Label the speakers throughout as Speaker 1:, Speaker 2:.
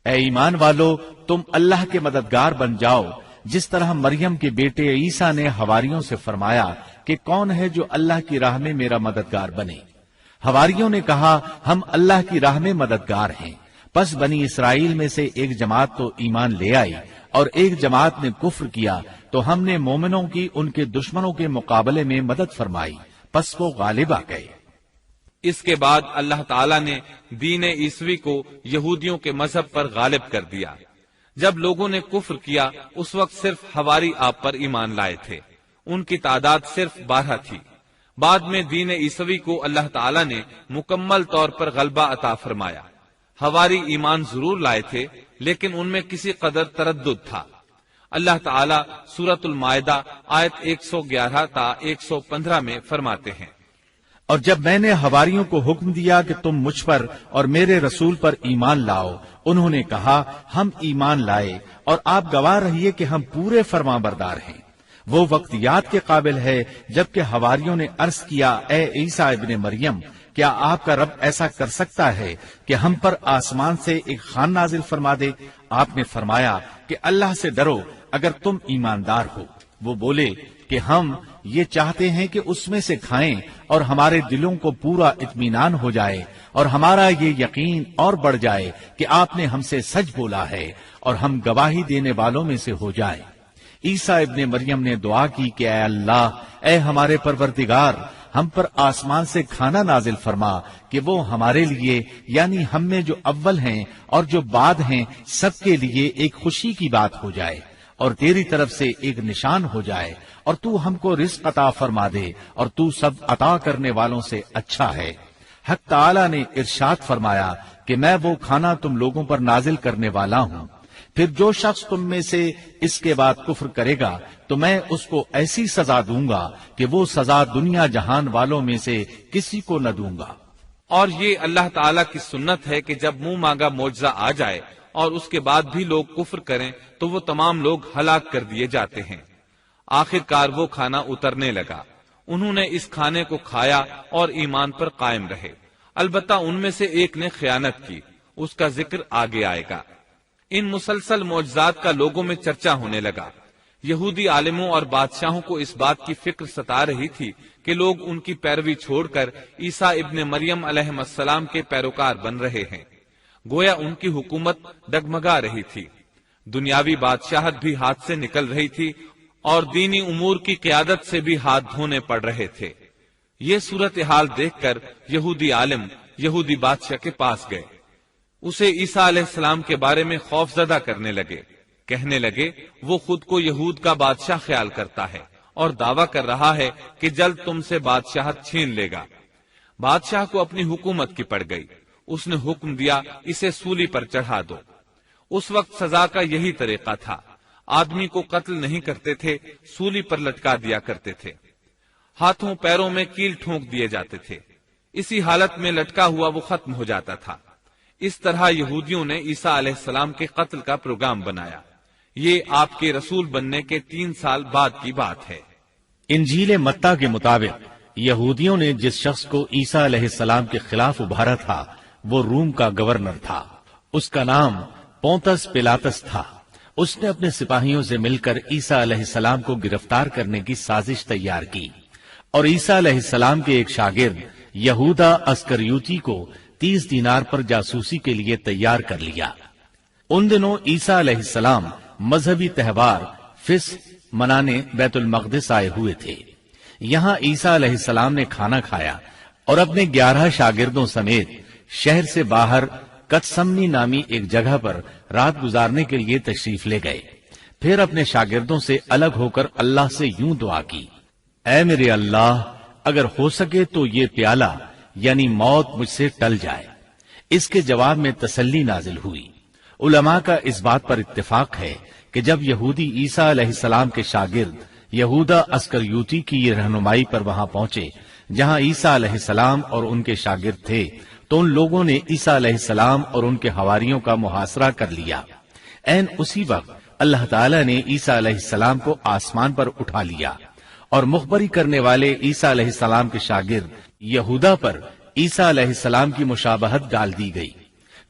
Speaker 1: اے ایمان والو، تم اللہ کے مددگار بن جاؤ، جس طرح مریم کے بیٹے عیسیٰ نے حواریوں سے فرمایا کہ کون ہے جو اللہ کی راہ میں میرا مددگار بنے؟ حواریوں نے کہا، ہم اللہ کی راہ میں مددگار ہیں۔ پس بنی اسرائیل میں سے ایک جماعت تو ایمان لے آئی اور ایک جماعت نے کفر کیا، تو ہم نے مومنوں کی ان کے دشمنوں کے مقابلے میں مدد فرمائی، پس وہ غالب آ گئے۔
Speaker 2: اس کے بعد اللہ تعالیٰ نے دین عیسوی کو یہودیوں کے مذہب پر غالب کر دیا۔ جب لوگوں نے کفر کیا اس وقت صرف حواری آپ پر ایمان لائے تھے، ان کی تعداد صرف 12 تھی۔ بعد میں دین عیسوی کو اللہ تعالیٰ نے مکمل طور پر غلبہ عطا فرمایا۔ حواری ایمان ضرور لائے تھے لیکن ان میں کسی قدر تردد تھا۔ اللہ تعالیٰ سورۃ المائدہ آیت 111 تا 115 میں فرماتے ہیں،
Speaker 1: اور جب میں نے حواریوں کو حکم دیا کہ تم مجھ پر اور میرے رسول پر ایمان لاؤ، انہوں نے کہا ہم ایمان لائے اور آپ گواہ رہیے کہ ہم پورے فرمانبردار ہیں۔ وہ وقت یاد کے قابل ہے جبکہ حواریوں نے عرض کیا، اے عیسیٰ ابن مریم، کیا آپ کا رب ایسا کر سکتا ہے کہ ہم پر آسمان سے ایک خوان نازل فرما دے؟ آپ نے فرمایا کہ اللہ سے ڈرو اگر تم ایماندار ہو۔ وہ بولے کہ ہم یہ چاہتے ہیں کہ اس میں سے کھائیں اور ہمارے دلوں کو پورا اطمینان ہو جائے اور ہمارا یہ یقین اور بڑھ جائے کہ آپ نے ہم سے سچ بولا ہے اور ہم گواہی دینے والوں میں سے ہو جائیں۔ عیسیٰ ابن مریم نے دعا کی کہ اے اللہ، اے ہمارے پروردگار، ہم پر آسمان سے کھانا نازل فرما کہ وہ ہمارے لیے یعنی ہم میں جو اول ہیں اور جو بعد ہیں سب کے لیے ایک خوشی کی بات ہو جائے اور تیری طرف سے ایک نشان ہو جائے، اور تو ہم کو رزق عطا فرما دے اور تو سب عطا کرنے والوں سے اچھا ہے۔ حق تعالی نے ارشاد فرمایا کہ میں وہ کھانا تم لوگوں پر نازل کرنے والا ہوں، پھر جو شخص تم میں سے اس کے بعد کفر کرے گا تو میں اس کو ایسی سزا دوں گا کہ وہ سزا دنیا جہان والوں میں سے کسی کو نہ دوں گا۔
Speaker 2: اور یہ اللہ تعالیٰ کی سنت ہے کہ جب منہ مانگا معجزہ آ جائے اور اس کے بعد بھی لوگ کفر کریں تو وہ تمام لوگ ہلاک کر دیے جاتے ہیں۔ آخر کار وہ کھانا اترنے لگا، انہوں نے اس کھانے کو کھایا اور ایمان پر قائم رہے، البتہ ان میں سے ایک نے خیانت کی، اس کا ذکر آگے آئے گا۔ ان مسلسل معجزات کا لوگوں میں چرچا ہونے لگا۔ یہودی عالموں اور بادشاہوں کو اس بات کی فکر ستا رہی تھی کہ لوگ ان کی پیروی چھوڑ کر عیسیٰ ابن مریم علیہ السلام کے پیروکار بن رہے ہیں، گویا ان کی حکومت ڈگمگا رہی تھی، دنیاوی بادشاہت بھی ہاتھ سے نکل رہی تھی اور دینی امور کی قیادت سے بھی ہاتھ دھونے پڑ رہے تھے۔ یہ صورتحال دیکھ کر یہودی عالم یہودی بادشاہ کے پاس گئے، اسے عیسیٰ علیہ السلام کے بارے میں خوف زدہ کرنے لگے، کہنے لگے وہ خود کو یہود کا بادشاہ خیال کرتا ہے اور دعویٰ کر رہا ہے کہ جلد تم سے بادشاہت چھین لے گا۔ بادشاہ کو اپنی حکومت کی پڑ گئی، اس نے حکم دیا اسے سولی پر چڑھا دو۔ اس وقت سزا کا یہی طریقہ تھا، آدمی کو قتل نہیں کرتے تھے، سولی پر لٹکا دیا کرتے تھے، ہاتھوں پیروں میں کیل ٹھونک دیے جاتے تھے، اسی حالت میں لٹکا ہوا وہ ختم ہو جاتا تھا۔ اس طرح یہودیوں نے عیسیٰ علیہ السلام کے قتل کا پروگرام بنایا۔ یہ آپ کے رسول بننے کے 3 سال بعد کی بات ہے۔
Speaker 1: انجیل متی کے مطابق یہودیوں نے جس شخص کو عیسیٰ علیہ السلام کے خلاف ابھارا تھا وہ روم کا گورنر تھا، اس کا نام پونتس پیلاطس تھا۔ اس نے اپنے سپاہیوں سے مل کر عیسیٰ علیہ السلام کو گرفتار کرنے کی سازش تیار کی اور عیسیٰ علیہ السلام کے ایک شاگرد یہودا اسکریوتی کو 30 دینار پر جاسوسی کے لیے تیار کر لیا۔ ان دنوں عیسیٰ علیہ السلام مذہبی تہوار فصح منانے بیت المقدس آئے ہوئے تھے۔ یہاں عیسیٰ علیہ السلام نے کھانا کھایا اور اپنے 11 شاگردوں سمیت شہر سے باہر کتسمنی نامی ایک جگہ پر رات گزارنے کے لیے تشریف لے گئے۔ پھر اپنے شاگردوں سے الگ ہو کر اللہ سے یوں دعا کی، اے میرے اللہ، اگر ہو سکے تو یہ پیالہ یعنی موت مجھ سے ٹل جائے۔ اس کے جواب میں تسلی نازل ہوئی۔ علماء کا اس بات پر اتفاق ہے کہ جب یہودی عیسیٰ علیہ السلام کے شاگرد یہودا اسکریوتی کی یہ رہنمائی پر وہاں پہنچے جہاں عیسیٰ علیہ السلام اور ان کے شاگرد تھے، تو ان لوگوں نے عیسیٰ علیہ السلام اور ان کے حواریوں کا محاصرہ کر لیا۔ عین اسی وقت اللہ تعالیٰ نے عیسیٰ علیہ السلام کو آسمان پر اٹھا لیا اور مخبری کرنے والے عیسیٰ علیہ السلام کے شاگرد یہودا پر عیسیٰ علیہ السلام کی مشابہت ڈال دی گئی۔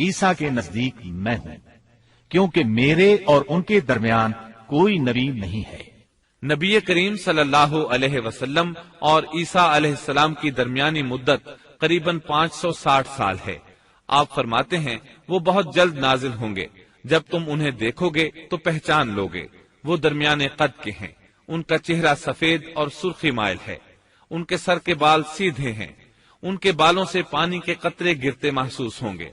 Speaker 1: عیسیٰ کے نزدیک میں ہوں، کیونکہ میرے اور ان کے درمیان کوئی نبی نہیں ہے۔
Speaker 2: نبی کریم صلی اللہ علیہ وسلم اور عیسیٰ علیہ السلام کی درمیانی مدت قریباً 560 سال ہے۔ آپ فرماتے ہیں وہ بہت جلد نازل ہوں گے، جب تم انہیں دیکھو گے تو پہچان لوگے۔ وہ درمیانے قد کے ہیں، ان کا چہرہ سفید اور سرخی مائل ہے، ان کے سر کے بال سیدھے ہیں، ان کے بالوں سے پانی کے قطرے گرتے محسوس ہوں گے،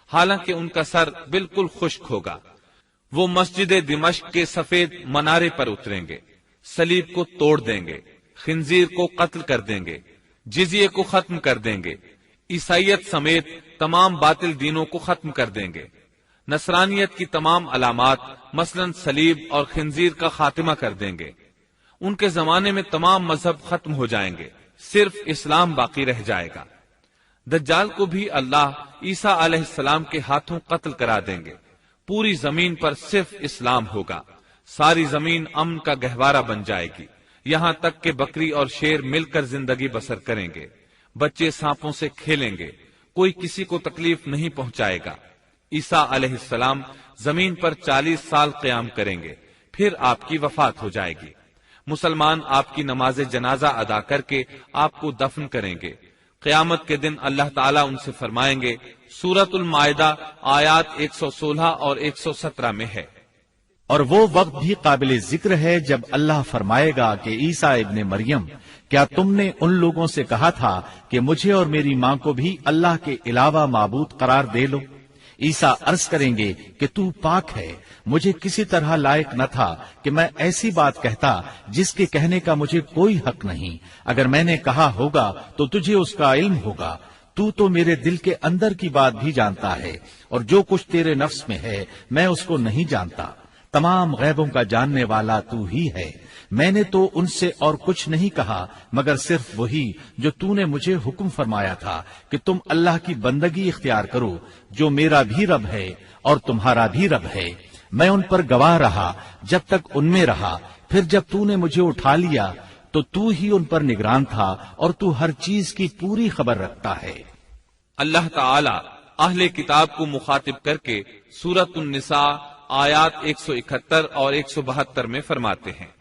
Speaker 2: حالانکہ ان کا سر بالکل خشک ہوگا۔ وہ مسجد دمشق کے سفید منارے پر اتریں گے، صلیب کو توڑ دیں گے، خنزیر کو قتل کر دیں گے، جزیے کو ختم کر دیں گے، عیسائیت سمیت تمام باطل دینوں کو ختم کر دیں گے، نصرانیت کی تمام علامات مثلا صلیب اور خنزیر کا خاتمہ کر دیں گے۔ ان کے زمانے میں تمام مذہب ختم ہو جائیں گے، صرف اسلام باقی رہ جائے گا۔ دجال کو بھی اللہ عیسیٰ علیہ السلام کے ہاتھوں قتل کرا دیں گے۔ پوری زمین پر صرف اسلام ہوگا، ساری زمین امن کا گہوارہ بن جائے گی، یہاں تک کہ بکری اور شیر مل کر زندگی بسر کریں گے، بچے سانپوں سے کھیلیں گے، کوئی کسی کو تکلیف نہیں پہنچائے گا۔ عیسیٰ علیہ السلام زمین پر 40 سال قیام کریں گے، پھر آپ کی وفات ہو جائے گی۔ مسلمان آپ کی نماز جنازہ ادا کر کے آپ کو دفن کریں گے۔ قیامت کے دن اللہ تعالیٰ ان سے فرمائیں گے، سورۃ المائدہ آیات 116 اور 117 میں ہے۔
Speaker 1: اور وہ وقت بھی قابل ذکر ہے جب اللہ فرمائے گا کہ عیسیٰ ابن مریم، کیا تم نے ان لوگوں سے کہا تھا کہ مجھے اور میری ماں کو بھی اللہ کے علاوہ معبود قرار دے لو؟ عیسیٰ عرض کریں گے کہ تو پاک ہے، مجھے کسی طرح لائق نہ تھا کہ میں ایسی بات کہتا جس کے کہنے کا مجھے کوئی حق نہیں۔ اگر میں نے کہا ہوگا تو تجھے اس کا علم ہوگا، تو میرے دل کے اندر کی بات بھی جانتا ہے، اور جو کچھ تیرے نفس میں ہے میں اس کو نہیں جانتا۔ تمام غیبوں کا جاننے والا تو ہی ہے۔ میں نے تو ان سے اور کچھ نہیں کہا مگر صرف وہی جو تو نے مجھے حکم فرمایا تھا کہ تم اللہ کی بندگی اختیار کرو، جو میرا بھی رب ہے اور تمہارا بھی رب ہے۔ میں ان پر گواہ رہا جب تک ان میں رہا، پھر جب تو نے مجھے اٹھا لیا تو تو ہی ان پر نگران تھا، اور تو ہر چیز کی پوری خبر رکھتا ہے۔
Speaker 2: اللہ تعالی اہل کتاب کو مخاطب کر کے سورۃ النساء آیات 171 اور 172 میں فرماتے ہیں،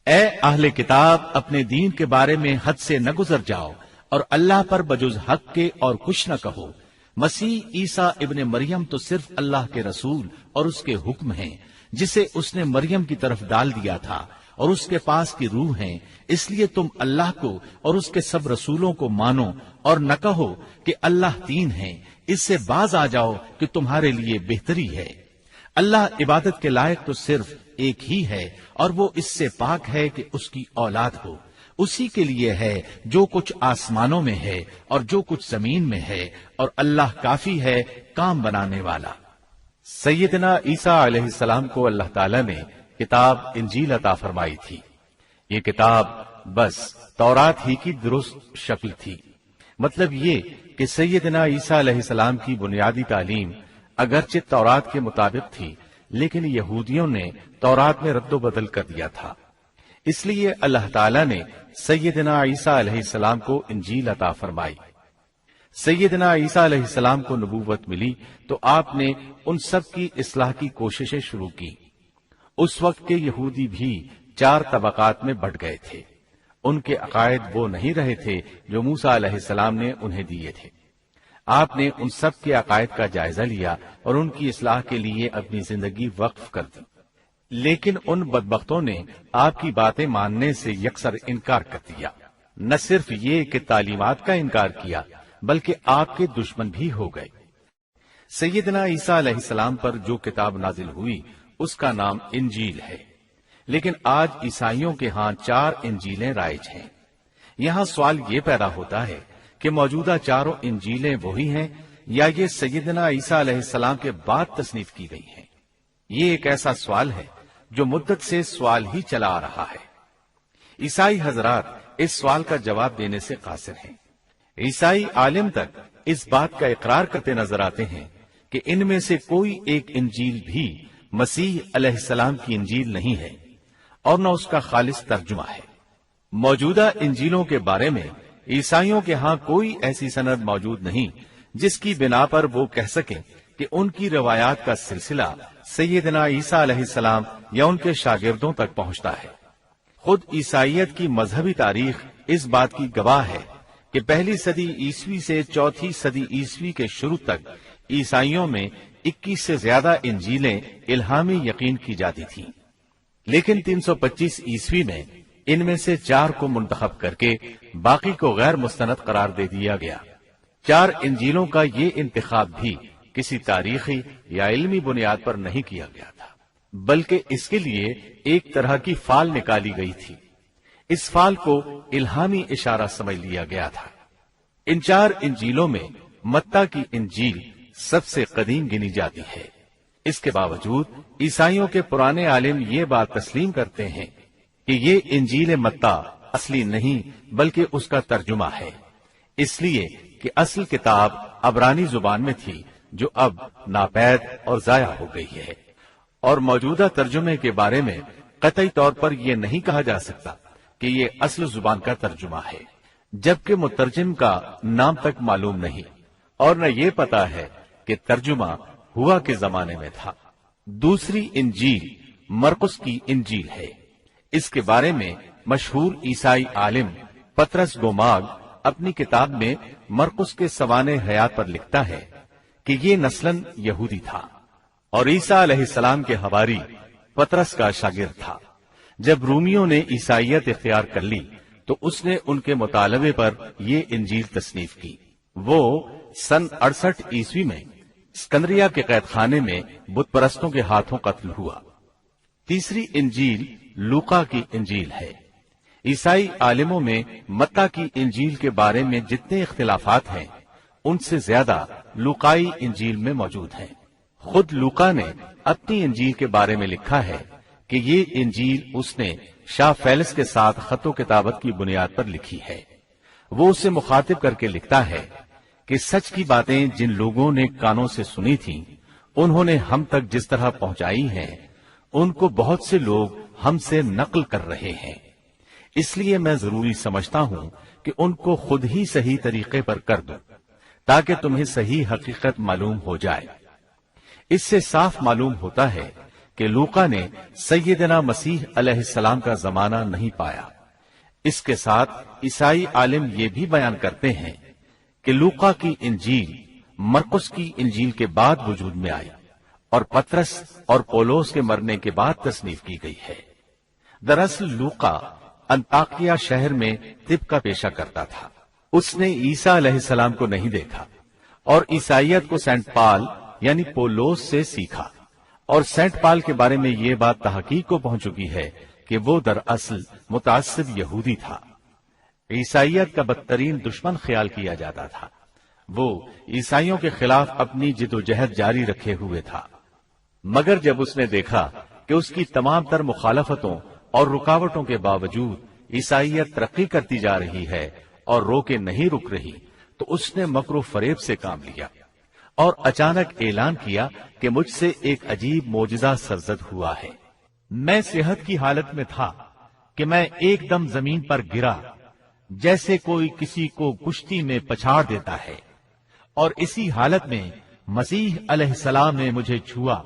Speaker 1: اے اہل کتاب، اپنے دین کے بارے میں حد سے نہ گزر جاؤ اور اللہ پر بجز حق کے اور کچھ نہ کہو۔ مسیح عیسیٰ ابن مریم تو صرف اللہ کے رسول اور اس کے حکم ہیں، جسے اس نے مریم کی طرف ڈال دیا تھا، اور اس کے پاس کی روح ہیں۔ اس لیے تم اللہ کو اور اس کے سب رسولوں کو مانو اور نہ کہو کہ اللہ تین ہیں۔ اس سے باز آ جاؤ کہ تمہارے لیے بہتری ہے۔ اللہ عبادت کے لائق تو صرف ایک ہی ہے، اور وہ اس سے پاک ہے کہ اس کی اولاد ہو۔ اسی کے لیے ہے جو کچھ آسمانوں میں ہے اور جو کچھ زمین میں ہے، اور اللہ کافی ہے کام بنانے والا۔ سیدنا عیسیٰ علیہ السلام کو اللہ تعالیٰ نے کتاب انجیل عطا فرمائی تھی۔ یہ کتاب بس تورات ہی کی درست شکل تھی۔ مطلب یہ کہ سیدنا عیسیٰ علیہ السلام کی بنیادی تعلیم اگرچہ تورات کے مطابق تھی، لیکن یہودیوں نے تورات میں رد و بدل کر دیا تھا۔ اس لیے اللہ تعالیٰ نے سیدنا عیسیٰ علیہ السلام کو انجیل عطا فرمائی۔ سیدنا عیسیٰ علیہ السلام کو نبوت ملی تو آپ نے ان سب کی اصلاح کی کوششیں شروع کی۔ اس وقت کے یہودی بھی 4 طبقات میں بٹ گئے تھے۔ ان کے عقائد وہ نہیں رہے تھے جو موسیٰ علیہ السلام نے انہیں دیے تھے۔ آپ نے ان سب کے عقائد کا جائزہ لیا اور ان کی اصلاح کے لیے اپنی زندگی وقف کر دی، لیکن ان بدبختوں نے آپ کی باتیں ماننے سے یکسر انکار کر دیا۔ نہ صرف یہ کہ تعلیمات کا انکار کیا بلکہ آپ کے دشمن بھی ہو گئے۔ سیدنا عیسیٰ علیہ السلام پر جو کتاب نازل ہوئی اس کا نام انجیل ہے، لیکن آج عیسائیوں کے ہاں 4 انجیلیں رائج ہیں۔ یہاں سوال یہ پیدا ہوتا ہے کہ موجودہ 4 انجیلیں وہی ہیں یا یہ سیدنا عیسیٰ علیہ السلام کے بعد تصنیف کی گئی ہیں؟ یہ ایک ایسا سوال ہے جو مدت سے سوال ہی چلا آ رہا ہے۔ عیسائی حضرات اس سوال کا جواب دینے سے قاصر ہیں۔ عیسائی عالم تک اس بات کا اقرار کرتے نظر آتے ہیں کہ ان میں سے کوئی ایک انجیل بھی مسیح علیہ السلام کی انجیل نہیں ہے اور نہ اس کا خالص ترجمہ ہے۔ موجودہ انجیلوں کے بارے میں عیسائیوں کے ہاں کوئی ایسی سند موجود نہیں جس کی بنا پر وہ کہہ سکیں کہ ان کی روایات کا سلسلہ سیدنا عیسیٰ علیہ السلام یا ان کے شاگردوں تک پہنچتا ہے۔ خود عیسائیت کی مذہبی تاریخ اس بات کی گواہ ہے کہ پہلی صدی عیسوی سے چوتھی صدی عیسوی کے شروع تک عیسائیوں میں 21 سے زیادہ انجیلیں الہامی یقین کی جاتی تھیں، لیکن 325 عیسوی میں ان میں سے 4 کو منتخب کر کے باقی کو غیر مستند قرار دے دیا گیا۔ 4 انجیلوں کا یہ انتخاب بھی کسی تاریخی یا علمی بنیاد پر نہیں کیا گیا تھا، بلکہ اس کے لیے ایک طرح کی فال نکالی گئی تھی۔ اس فال کو الہامی اشارہ سمجھ لیا گیا تھا۔ ان 4 انجیلوں میں متی کی انجیل سب سے قدیم گنی جاتی ہے۔ اس کے باوجود عیسائیوں کے پرانے عالم یہ بات تسلیم کرتے ہیں کہ یہ انجیل متی اصلی نہیں بلکہ اس کا ترجمہ ہے، اس لیے کہ اصل کتاب عبرانی زبان میں تھی جو اب ناپید اور ضائع ہو گئی ہے، اور موجودہ ترجمے کے بارے میں قطعی طور پر یہ نہیں کہا جا سکتا کہ یہ اصل زبان کا ترجمہ ہے، جبکہ مترجم کا نام تک معلوم نہیں، اور نہ یہ پتا ہے کہ ترجمہ ہوا کے زمانے میں تھا۔ دوسری انجیل مرقس کی انجیل ہے۔ اس کے بارے میں مشہور عیسائی عالم پطرس گوماگ اپنی کتاب میں مرقس کے سوانح حیات پر لکھتا ہے کہ یہ نسلاً یہودی تھا اور عیسیٰ علیہ السلام کے حواری پطرس کا شاگرد تھا۔ جب رومیوں نے عیسائیت اختیار کر لی تو اس نے ان کے مطالبے پر یہ انجیل تصنیف کی۔ وہ سن 68 عیسوی میں اسکندریہ کے قید خانے میں بت پرستوں کے ہاتھوں قتل ہوا۔ تیسری انجیل لوقا کی انجیل ہے۔ عیسائی عالموں میں متی کی انجیل کے بارے میں جتنے اختلافات ہیں ان سے زیادہ لوقائی انجیل میں موجود ہیں۔ خود لوقا نے اپنی انجیل کے بارے میں لکھا ہے کہ یہ انجیل اس نے شاہ فیلس کے ساتھ خط و کتابت کی بنیاد پر لکھی ہے۔ وہ اسے مخاطب کر کے لکھتا ہے کہ سچ کی باتیں جن لوگوں نے کانوں سے سنی تھیں انہوں نے ہم تک جس طرح پہنچائی ہیں ان کو بہت سے لوگ ہم سے نقل کر رہے ہیں، اس لیے میں ضروری سمجھتا ہوں کہ ان کو خود ہی صحیح طریقے پر کر دوں تاکہ تمہیں صحیح حقیقت معلوم ہو جائے۔ اس سے صاف معلوم ہوتا ہے کہ لوقا نے سیدنا مسیح علیہ السلام کا زمانہ نہیں پایا۔ اس کے ساتھ عیسائی عالم یہ بھی بیان کرتے ہیں کہ لوقا کی انجیل مرقس کی انجیل کے بعد وجود میں آئی اور پطرس اور پولس کے مرنے کے بعد تصنیف کی گئی ہے۔ دراصل لوقا انطاکیہ شہر میں طب کا پیشہ کرتا تھا۔ اس نے عیسیٰ علیہ السلام کو نہیں دیکھا اور عیسائیت کو سینٹ پال یعنی پولس سے سیکھا، اور سینٹ پال کے بارے میں یہ بات تحقیق کو پہنچ چکی ہے کہ وہ دراصل متعصب یہودی تھا۔ عیسائیت کا بدترین دشمن خیال کیا جاتا تھا۔ وہ عیسائیوں کے خلاف اپنی جدوجہد جاری رکھے ہوئے تھا، مگر جب اس نے دیکھا کہ اس کی تمام تر مخالفتوں اور رکاوٹوں کے باوجود عیسائیت ترقی کرتی جا رہی ہے اور رو کے نہیں رک رہی، تو اس نے مکر و فریب سے کام لیا اور اچانک اعلان کیا کہ مجھ سے ایک عجیب معجزہ سرزد ہوا ہے۔ میں صحت کی حالت میں تھا کہ میں ایک دم زمین پر گرا جیسے کوئی کسی کو کشتی میں پچھاڑ دیتا ہے، اور اسی حالت میں مسیح علیہ السلام نے مجھے چھوا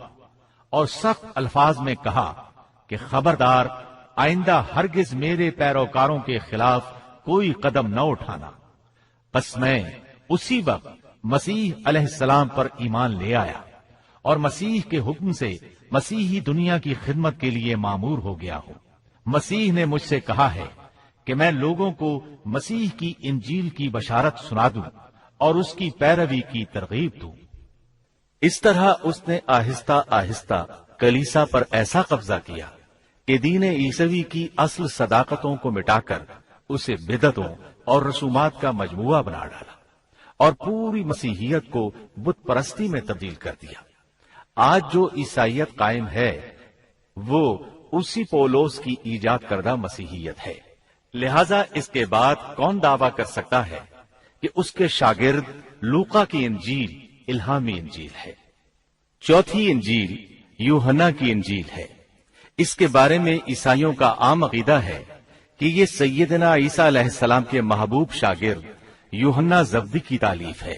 Speaker 1: اور سخت الفاظ میں کہا کہ خبردار، آئندہ ہرگز میرے پیروکاروں کے خلاف کوئی قدم نہ اٹھانا۔ بس میں اسی وقت مسیح علیہ السلام پر ایمان لے آیا اور مسیح کے حکم سے مسیحی دنیا کی خدمت کے لیے مامور ہو گیا ہوں۔ مسیح نے مجھ سے کہا ہے کہ میں لوگوں کو مسیح کی انجیل کی بشارت سنا دوں اور اس کی پیروی کی ترغیب دوں۔ اس طرح اس نے آہستہ آہستہ کلیسا پر ایسا قبضہ کیا کہ دین عیسوی کی اصل صداقتوں کو مٹا کر اسے بدعتوں اور رسومات کا مجموعہ بنا ڈالا اور پوری مسیحیت کو بت پرستی میں تبدیل کر دیا۔ آج جو عیسائیت قائم ہے وہ اسی پولس کی ایجاد کردہ مسیحیت ہے۔ لہذا اس کے بعد کون دعویٰ کر سکتا ہے کہ اس کے شاگرد لوقا کی انجیل الہامی انجیل ہے؟ چوتھی انجیل یوحنا کی انجیل ہے۔ اس کے بارے میں عیسائیوں کا عام عقیدہ ہے کہ یہ سیدنا عیسیٰ علیہ السلام کے محبوب شاگرد یوحنا زبدی کی تالیف ہے۔